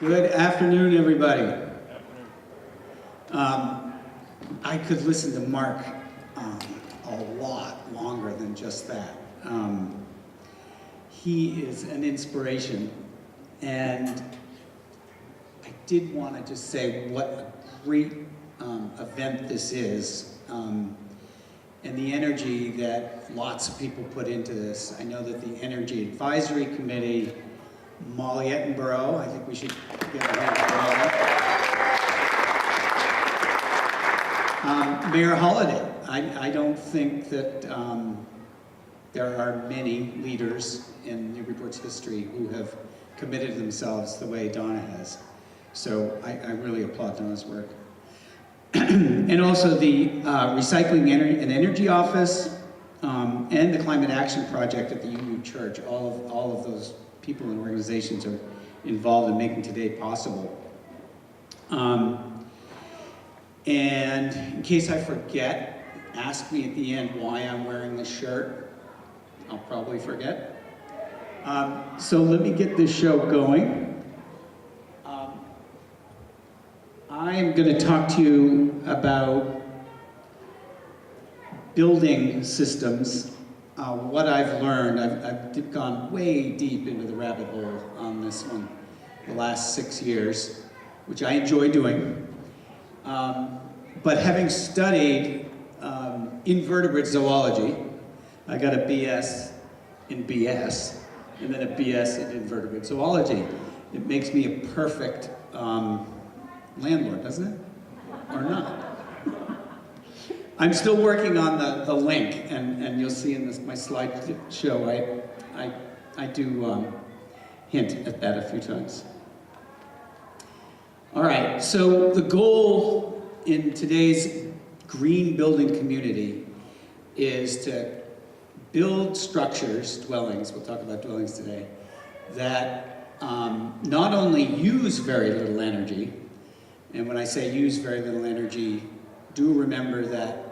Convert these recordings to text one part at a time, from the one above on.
Good afternoon, everybody. I could listen to Mark a lot longer than just that. He is an inspiration, and I did want to just say what a great event this is, and the energy that lots of people put into this. I know that the Energy Advisory Committee, Molly Ettenborough, I think we should give a hand for Molly. Mayor Holliday, I don't think that there are many leaders in Newburyport's history who have committed themselves the way Donna has. So I really applaud Donna's work. And also the Recycling and Energy Office and the Climate Action Project at the UU Church. All of those people and organizations are involved in making today possible. And in case I forget, ask me at the end why I'm wearing this shirt. I'll probably forget. So let me get this show going. I'm going to talk to you about building systems. What I've learned, I've gone way deep into the rabbit hole on this one the last 6 years, which I enjoy doing. But having studied invertebrate zoology, I got a BS in BS, and then a BS in invertebrate zoology. It makes me a perfect landlord, doesn't it? Or not? I'm still working on the link, and you'll see in my slideshow, I do hint at that a few times. All right, so the goal in today's green building community is to build structures, dwellings, we'll talk about dwellings today, that not only use very little energy, and when I say use very little energy, do remember that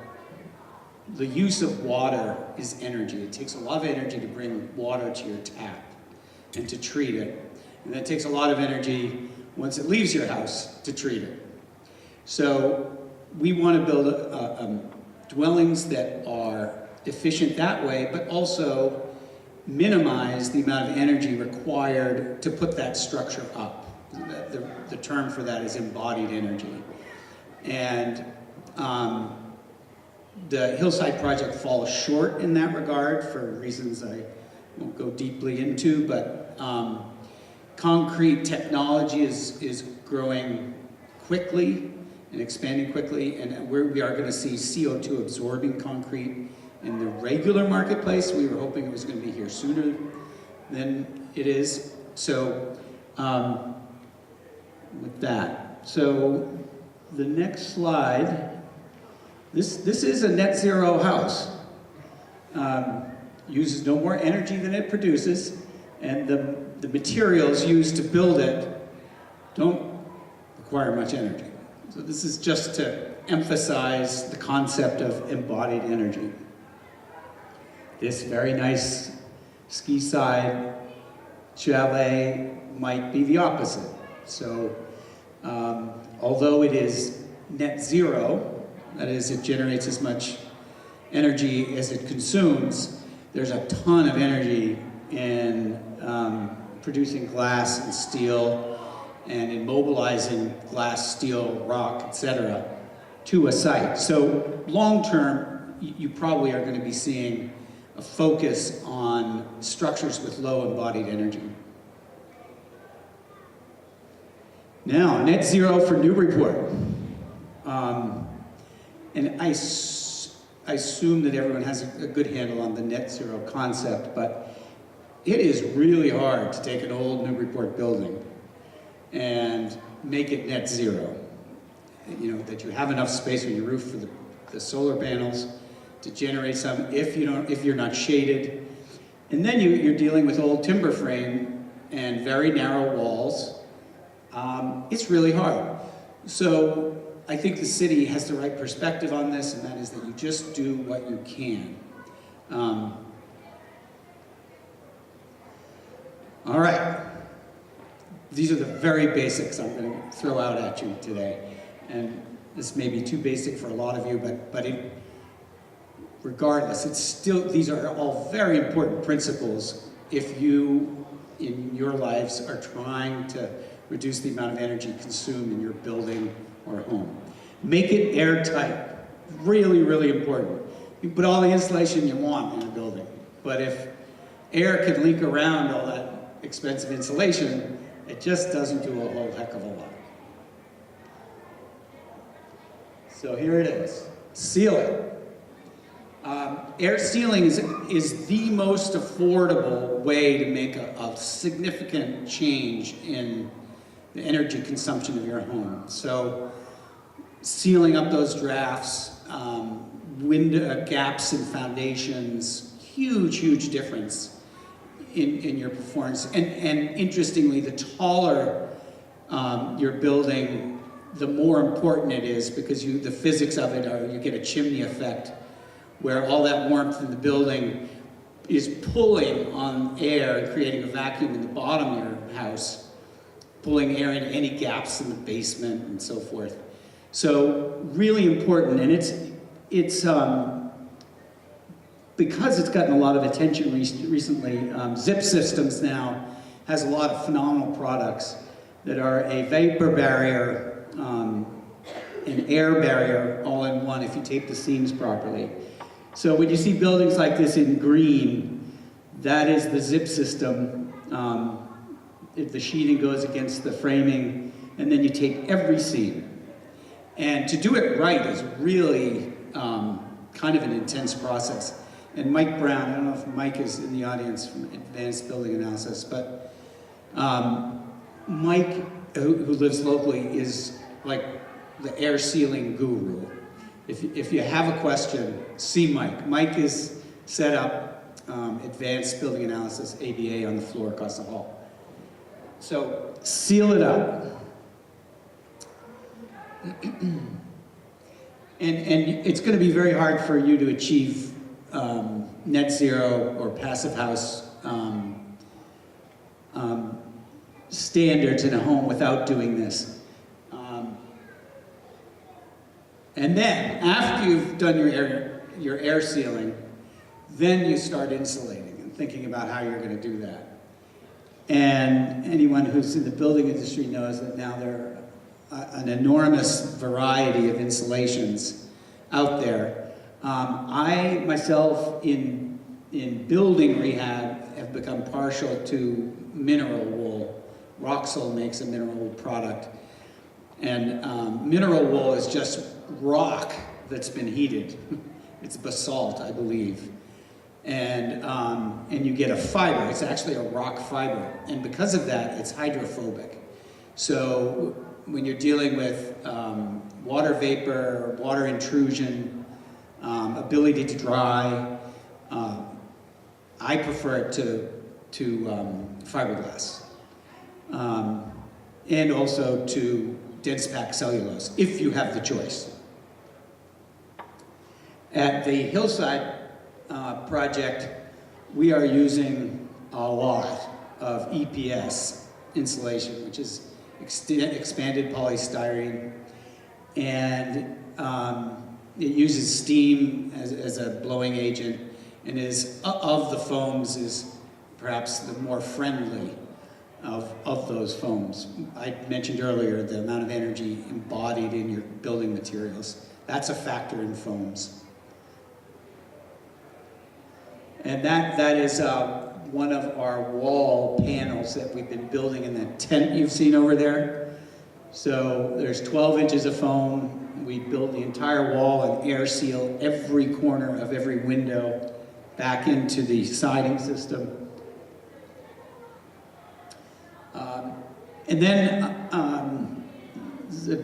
the use of water is energy. It takes a lot of energy to bring water to your tap and to treat it. And then it takes a lot of energy once it leaves your house to treat it. So we want to build dwellings that are efficient that way, but also minimize the amount of energy required to put that structure up. The term for that is embodied energy. And the Hillside Project falls short in that regard for reasons I won't go deeply into, but concrete technology is growing quickly and expanding quickly, and we are going to see CO2 absorbing concrete in the regular marketplace. We were hoping it was going to be here sooner than it is. So with that, so the next slide. This is a net zero house. Uses no more energy than it produces, and the materials used to build it don't require much energy. So this is just to emphasize the concept of embodied energy. This very nice ski side chalet might be the opposite. So although it is net zero, that is, it generates as much energy as it consumes, there's a ton of energy in producing glass and steel and in mobilizing glass, steel, rock, etc. to a site. So long term, you probably are going to be seeing a focus on structures with low embodied energy. Now, net zero for Newburyport. And I assume that everyone has a good handle on the net zero concept, but it is really hard to take an old Newburyport building and make it net zero. You know, that you have enough space on your roof for the solar panels to generate some, if you're not shaded. And then you're dealing with old timber frame and very narrow walls. It's really hard. So I think the city has the right perspective on this, and that is that you just do what you can. All right. These are the very basics I'm going to throw out at you today. And this may be too basic for a lot of you, but regardless, it's still, these are all very important principles if you, in your lives, are trying to reduce the amount of energy consumed in your building or home. Make it airtight. Really, really important. You can put all the insulation you want in a building, but if air can leak around all that expensive insulation, it just doesn't do a whole heck of a lot. So here it is. Seal it. Air sealing is the most affordable way to make a significant change in the energy consumption of your home. So sealing up those drafts, window gaps in foundations, huge difference in your performance. And interestingly, the taller your building, the more important it is, because the physics of it are you get a chimney effect where all that warmth in the building is pulling on air and creating a vacuum in the bottom of your house, pulling air into any gaps in the basement and so forth. So really important, and it's because it's gotten a lot of attention recently. Zip Systems now has a lot of phenomenal products that are a vapor barrier, an air barrier, all in one if you tape the seams properly. So when you see buildings like this in green, that is the zip system. The sheeting goes against the framing, and then you tape every seam. And to do it right is really kind of an intense process. And Mike Brown, I don't know if Mike is in the audience from Advanced Building Analysis, but Mike, who lives locally, is like the air sealing guru. If you have a question, see Mike. Mike is set up Advanced Building Analysis, ABA, on the floor across the hall. So seal it up. And it's going to be very hard for you to achieve net zero or passive house standards in a home without doing this. And then, after you've done your air sealing, then you start insulating and thinking about how you're going to do that. And anyone who's in the building industry knows that now there are an enormous variety of insulations out there. I, myself, in building rehab, have become partial to mineral wool. Roxol makes a mineral wool product. And mineral wool is just rock that's been heated. It's basalt, I believe. And you get a fiber. It's actually a rock fiber. And because of that, it's hydrophobic. So when you're dealing with water vapor, water intrusion, ability to dry, I prefer it to fiberglass. And also to dense pack cellulose, if you have the choice. At the Hillside project, we are using a lot of EPS insulation, which is expanded polystyrene, and it uses steam as a blowing agent, and is of the foams is perhaps the more friendly of those foams. I mentioned earlier the amount of energy embodied in your building materials. That's a factor in foams. And that is one of our wall panels that we've been building in the tent you've seen over there. So there's 12 inches of foam. We build the entire wall and air seal every corner of every window back into the siding system. And then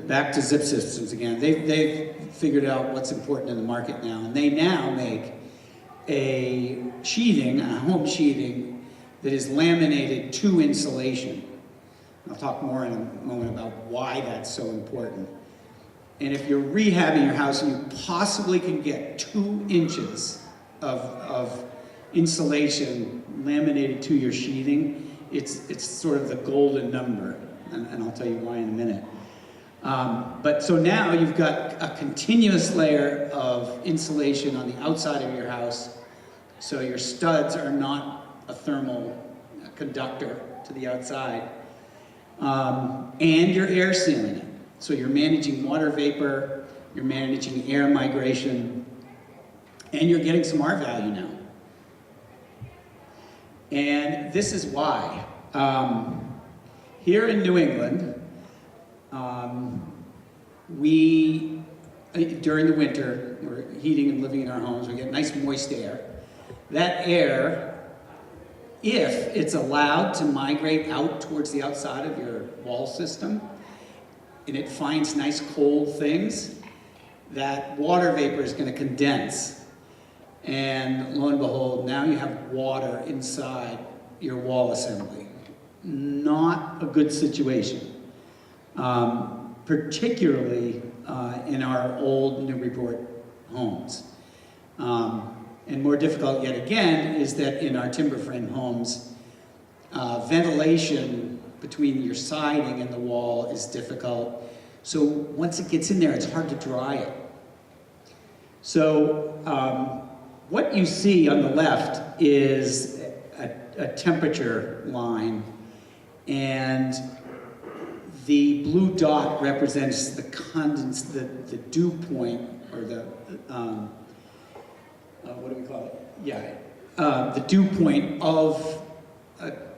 back to Zip Systems again. They've figured out what's important in the market now, and they now make a sheathing, a home sheathing, that is laminated to insulation. I'll talk more in a moment about why that's so important. And if you're rehabbing your house and you possibly can get 2 inches of insulation laminated to your sheathing, it's sort of the golden number, and I'll tell you why in a minute. But so now you've got a continuous layer of insulation on the outside of your house, so your studs are not a thermal conductor to the outside, and you're air sealing it. So you're managing water vapor, you're managing air migration, and you're getting some R value now. And this is why. Here in New England, we, during the winter, we're heating and living in our homes, we get nice moist air. That air, if it's allowed to migrate out towards the outside of your wall system, and it finds nice cold things, that water vapor is going to condense. And lo and behold, now you have water inside your wall assembly. Not a good situation. Particularly in our old Newburyport homes. And more difficult yet again is that in our timber frame homes, ventilation between your siding and the wall is difficult. So once it gets in there, it's hard to dry it. So what you see on the left is a temperature line, and the blue dot represents the dew point, or the, what do we call it? Yeah, the dew point of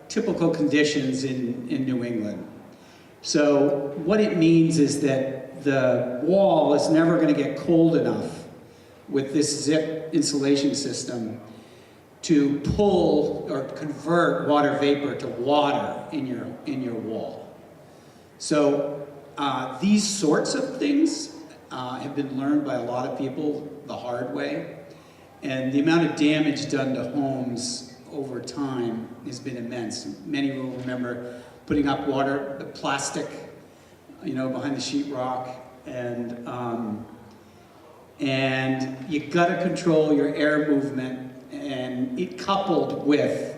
typical conditions in New England. So what it means is that the wall is never going to get cold enough with this zip insulation system to pull or convert water vapor to water in your wall. So these sorts of things have been learned by a lot of people the hard way, and the amount of damage done to homes over time has been immense. Many will remember putting up plastic, behind the sheetrock, and you got to control your air movement, and it coupled with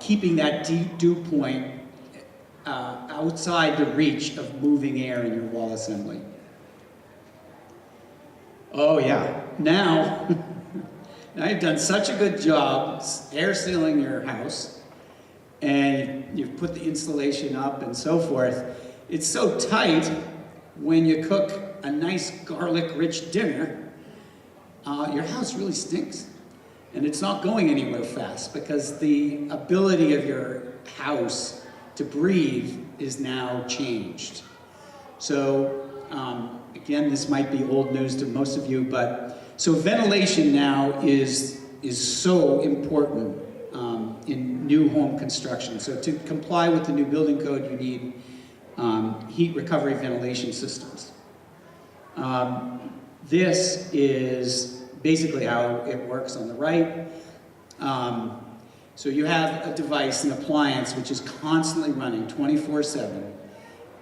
keeping that dew point outside the reach of moving air in your wall assembly. Oh yeah, now you've done such a good job air sealing your house, and you've put the insulation up and so forth. It's so tight, when you cook a nice garlic-rich dinner, your house really stinks. And it's not going anywhere fast, because the ability of your house to breathe is now changed. So, again, this might be old news to most of you, but so ventilation now is so important in new home construction. So to comply with the new building code, you need heat recovery ventilation systems. This is basically how it works on the right. So you have a device, an appliance, which is constantly running 24/7,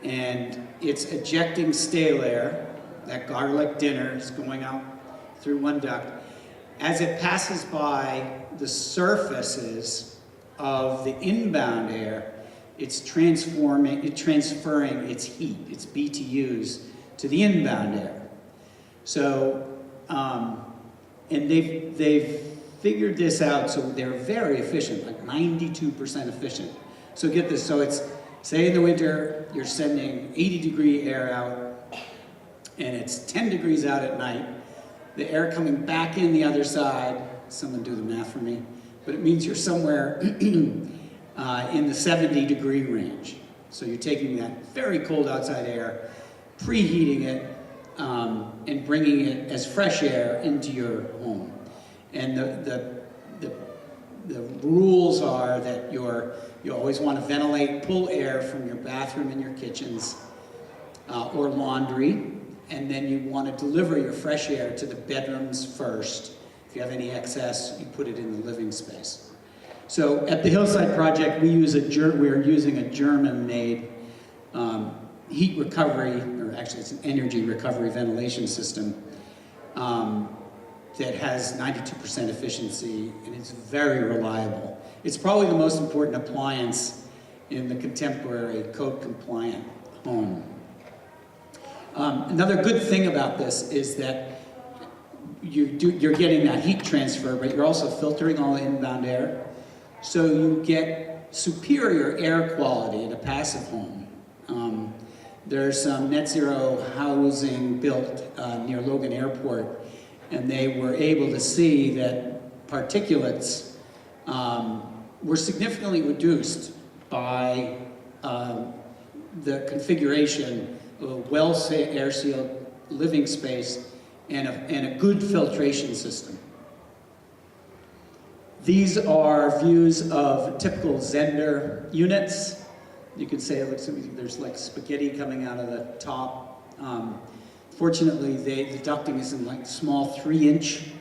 and it's ejecting stale air. That garlic dinner is going out through one duct. As it passes by the surfaces of the inbound air, it's transferring its heat, its BTUs, to the inbound air. So, and they've figured this out, so they're very efficient, like 92% efficient. So get this, so it's, say in the winter, you're sending 80-degree air out, and it's 10 degrees out at night. The air coming back in the other side, someone do the math for me, but it means you're somewhere in the 70-degree range. So you're taking that very cold outside air, preheating it, and bringing it as fresh air into your home. And the rules are that you always want to ventilate, pull air from your bathroom and your kitchens, or laundry, and then you want to deliver your fresh air to the bedrooms first. If you have any excess, you put it in the living space. So at the Hillside Project, we're using a German-made heat recovery, or actually it's an energy recovery ventilation system. that has 92% efficiency, and it's very reliable. It's probably the most important appliance in the contemporary code-compliant home. Another good thing about this is that you're getting that heat transfer, but you're also filtering all the inbound air. So you get superior air quality in a passive home. There's some net zero housing built near Logan Airport, and they were able to see that particulates were significantly reduced by the configuration of a well-air-sealed living space and a good filtration system. These are views of typical Zender units. You could say it looks like there's like spaghetti coming out of the top. Fortunately, the ducting is in like small 3-inch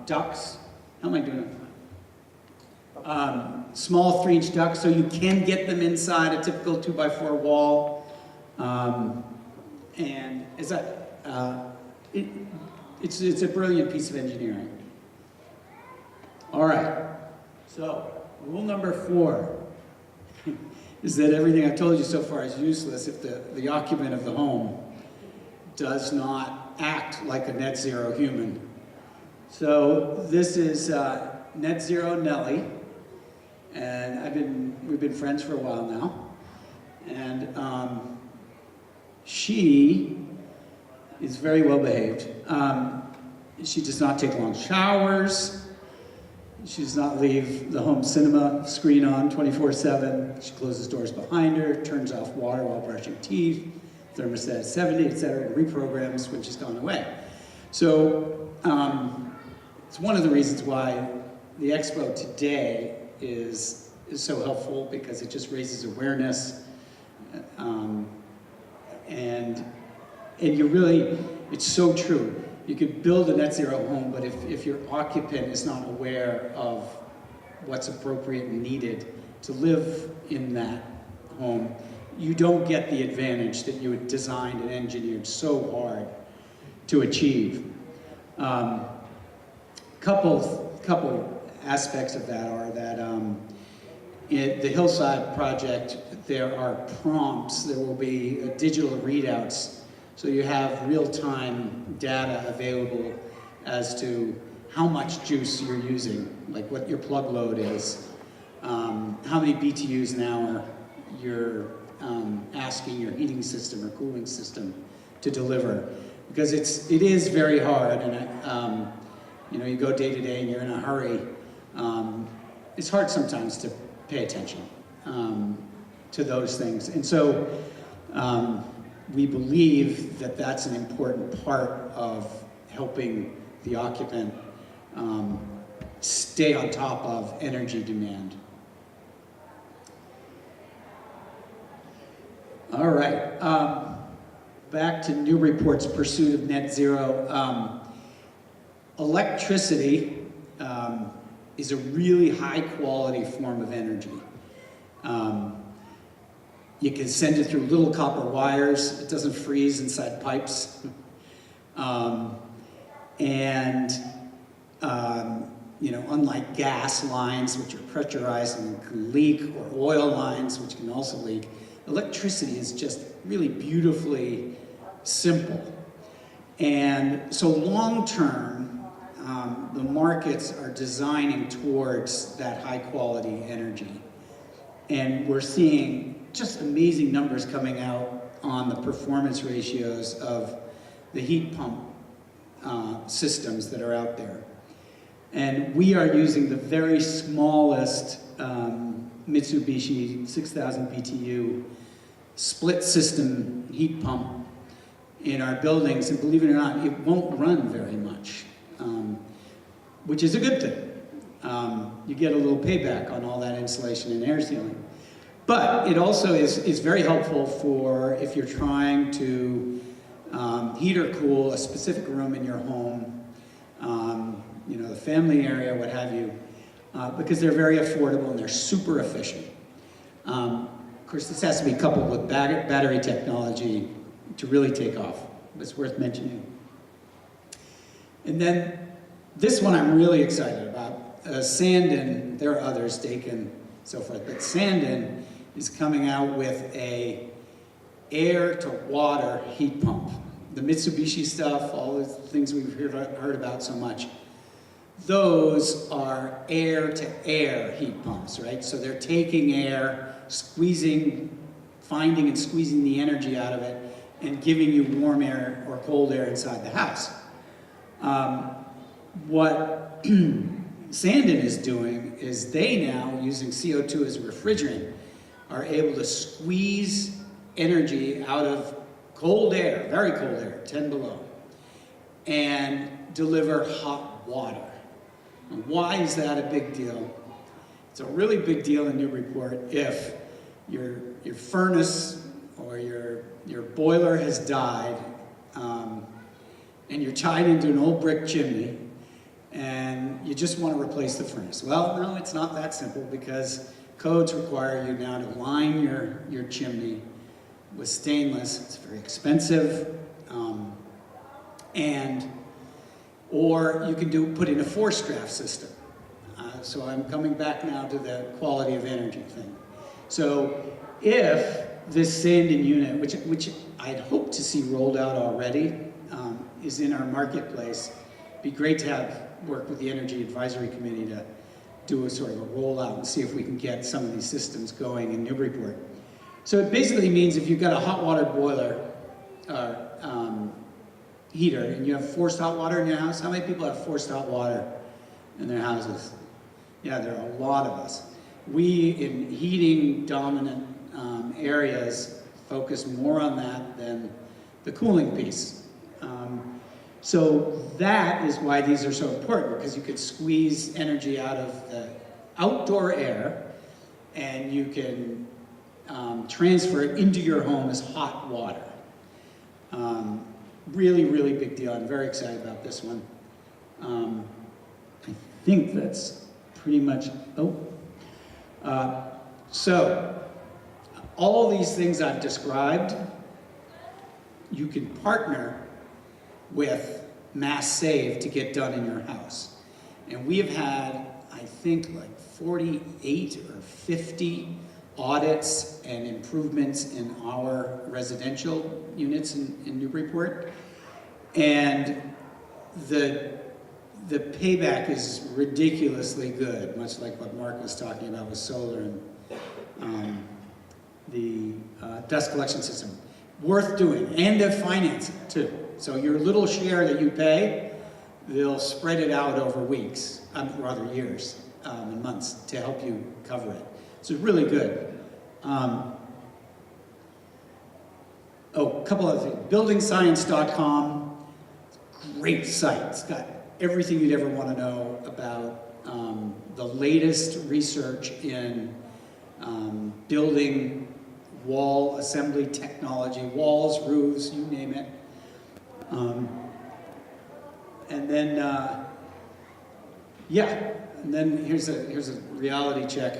ducts. How am I doing it? Small 3-inch ducts, so you can get them inside a typical 2x4 wall. And it's a brilliant piece of engineering. All right, so rule number 4 is that everything I've told you so far is useless if the occupant of the home does not act like a net zero human. So this is Net Zero Nellie, and we've been friends for a while now, and she is very well behaved. She does not take long showers. She does not leave the home cinema screen on 24/7. She closes doors behind her, turns off water while brushing teeth, thermostat at 70, etc., and reprograms when she's gone away. So it's one of the reasons why the Expo today is so helpful, because it just raises awareness, and you really, it's so true. You could build a net zero home, but if your occupant is not aware of what's appropriate and needed to live in that home, you don't get the advantage that you had designed and engineered so hard to achieve. Couple aspects of that are that in the Hillside project, there are prompts, there will be digital readouts, so you have real-time data available as to how much juice you're using, like what your plug load is, how many BTUs an hour you're asking your heating system or cooling system to deliver. Because it is very hard, and you go day to day and you're in a hurry. It's hard sometimes to pay attention to those things. And so we believe that that's an important part of helping the occupant stay on top of energy demand. All right, back to Newburyport's pursuit of net zero. Electricity is a really high quality form of energy. You can send it through little copper wires. It doesn't freeze inside pipes. Unlike gas lines, which are pressurized and can leak, or oil lines, which can also leak, electricity is just really beautifully simple. And so long term, the markets are designing towards that high quality energy. And we're seeing just amazing numbers coming out on the performance ratios of the heat pump systems that are out there. And we are using the very smallest Mitsubishi 6,000 BTU split system heat pump in our buildings, and believe it or not, it won't run very much, which is a good thing. You get a little payback on all that insulation and air sealing. But it also is very helpful for if you're trying to heat or cool a specific room in your home, the family area, what have you, because they're very affordable and they're super efficient. Of course, this has to be coupled with battery technology to really take off. It's worth mentioning. And then this one I'm really excited about. Sandin, there are others, Dakin, so forth, but Sandin is coming out with a air to water heat pump. The Mitsubishi stuff, all the things we've heard about so much, those are air to air heat pumps, right? So they're taking air, finding and squeezing the energy out of it, and giving you warm air or cold air inside the house. What Sandin is doing is they now, using CO2 as a refrigerant, are able to squeeze energy out of cold air, very cold air, 10 below, and deliver hot water. And why is that a big deal? It's a really big deal in Newburyport if your furnace or your boiler has died, and you're tied into an old brick chimney, and you just want to replace the furnace. Well, no, it's not that simple, because codes require you now to line your chimney with stainless. It's very expensive, or you can put in a forced draft system. So I'm coming back now to the quality of energy thing. So if this Sandin unit, which I'd hoped to see rolled out already, is in our marketplace, it'd be great to work with the Energy Advisory Committee to do a sort of a rollout and see if we can get some of these systems going in Newburyport. So it basically means if you've got a hot water boiler heater and you have forced hot water in your house, how many people have forced hot water in their houses? Yeah, there are a lot of us. We, in heating dominant areas, focus more on that than the cooling piece. So that is why these are so important, because you could squeeze energy out of the outdoor air and you can transfer it into your home as hot water. Really, really big deal. I'm very excited about this one. I think that's pretty much, so all these things I've described, you can partner with Mass Save to get done in your house. And we have had, I think, like 48 or 50 audits and improvements in our residential units in Newburyport. And the payback is ridiculously good, much like what Mark was talking about with solar and the dust collection system. Worth doing, and the financing too. So your little share that you pay, they'll spread it out over weeks, rather years and months to help you cover it. So it's really good. A couple other things. Buildingscience.com, great site. It's got everything you'd ever want to know about the latest research in building wall assembly technology, walls, roofs, you name it. And then, and then here's a reality check.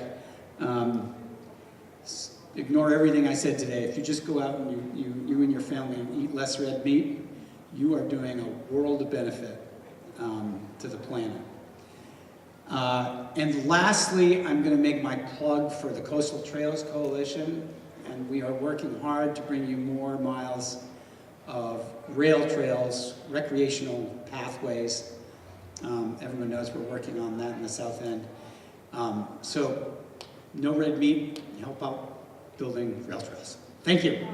Ignore everything I said today. If you just go out and you and your family eat less red meat, you are doing a world of benefit to the planet. And lastly, I'm going to make my plug for the Coastal Trails Coalition, and we are working hard to bring you more miles of rail trails, recreational pathways. Everyone knows we're working on that in the South End. So, no red meat, help out building rail trails. Thank you.